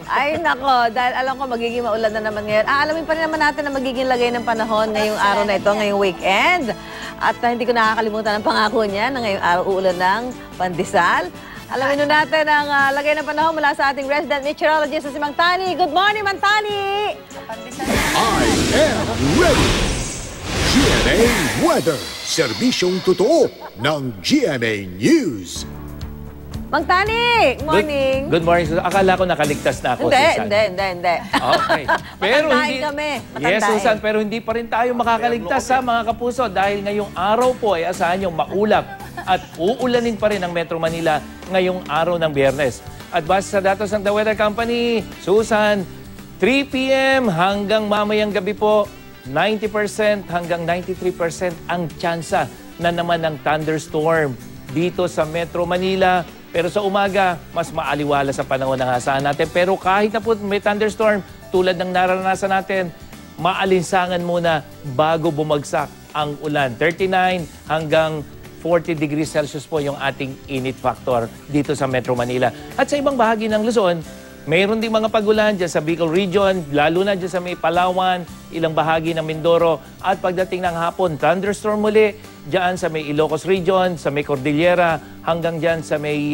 Ay, nako. Dahil alam ko magiging maulan na naman ngayon. Alamin pa rin naman natin na magiging lagay ng panahon ngayong araw na ito, ngayong weekend. At hindi ko nakakalimutan ang pangako niya na ngayong araw uulan ng pandesal. Alamin nun natin ang lagay ng panahon mula sa ating resident meteorologist na si Mang Tani. Good morning, Mang Tani! I am ready! GMA Weather, serbisyong totoo ng GMA News. Mang Tani, morning! Good morning, Susan. Akala ko nakaligtas na ako, Susan. Hindi. Okay. Pero Matandain hindi, kami. Yes, Susan, pero hindi pa rin tayo makakaligtas sa mga kapuso dahil ngayong araw po ay asahan yung maulap at uulanin pa rin ang Metro Manila ngayong araw ng Biyernes. At base sa datos ng The Weather Company, Susan, 3 p.m. hanggang mamayang gabi po, 90% hanggang 93% ang tsansa na naman ng thunderstorm dito sa Metro Manila. Pero sa umaga, mas maaliwala sa panahon ng asahan natin. Pero kahit na po may thunderstorm, tulad ng naranasan natin, maalinsangan muna bago bumagsak ang ulan. 39 hanggang 40 degrees Celsius po yung ating init factor dito sa Metro Manila. At sa ibang bahagi ng Luzon, mayroon ding mga pagulan dyan sa Bicol Region, lalo na dyan sa may Palawan, ilang bahagi ng Mindoro. At pagdating ng hapon, thunderstorm muli dyan sa may Ilocos Region, sa may Cordillera, hanggang dyan sa may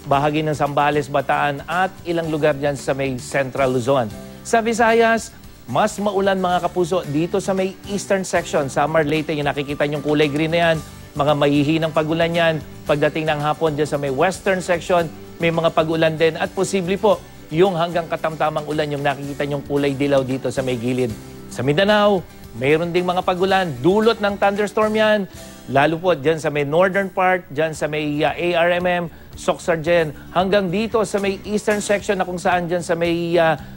bahagi ng Zambales, Bataan, at ilang lugar dyan sa may Central Luzon. Sa Visayas, mas maulan mga kapuso dito sa may eastern section. Samar, Leyte, yung nakikita yung kulay green na yan, mga mahihinang pagulan yan. Pagdating ng hapon dyan sa may western section, may mga pagulan din. At posible po, yung hanggang katamtamang ulan yung nakikita yung kulay dilaw dito sa may gilid. Sa Mindanao, mayroon ding mga pagulan. Dulot ng thunderstorm yan. Lalo po dyan sa may northern part, dyan sa may ARMM, Soxargen, hanggang dito sa may eastern section na kung saan dyan sa may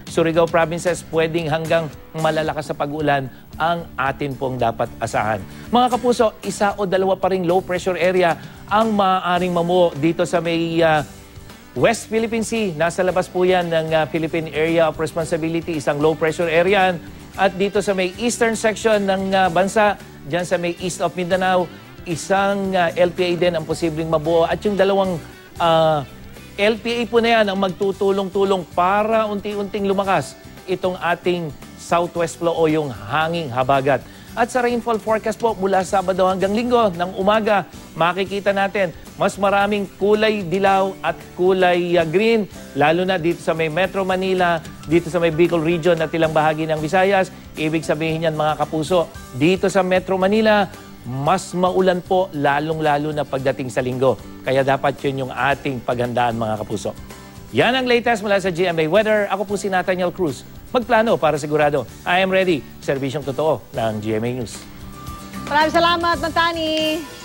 Surigao provinces, pwedeng hanggang malalakas sa pag-ulan ang atin pong dapat asahan. Mga kapuso, isa o dalawa pa ring low pressure area ang maaaring mamuo dito sa may West Philippine Sea. Nasa labas po yan ng Philippine Area of Responsibility, isang low pressure area. At dito sa may eastern section ng bansa, dyan sa may east of Mindanao, isang LPA din ang posibleng mabuo. At yung dalawang LPA po na yan ang magtutulong-tulong para unti-unting lumakas itong ating southwest flow o yung hanging habagat. At sa rainfall forecast po mula Sabado hanggang Linggo ng umaga, makikita natin mas maraming kulay dilaw at kulay green, lalo na dito sa may Metro Manila, dito sa may Bicol Region at ilang bahagi ng Visayas. Ibig sabihin yan mga kapuso, dito sa Metro Manila, mas maulan po lalong-lalo na pagdating sa Linggo. Kaya dapat yun yung ating paghandaan mga kapuso. Yan ang latest mula sa GMA Weather. Ako po si Nathaniel Cruz. Magplano para sigurado. I am ready. Serbisyong totoo ng GMA News. Maraming salamat, Mang Tani!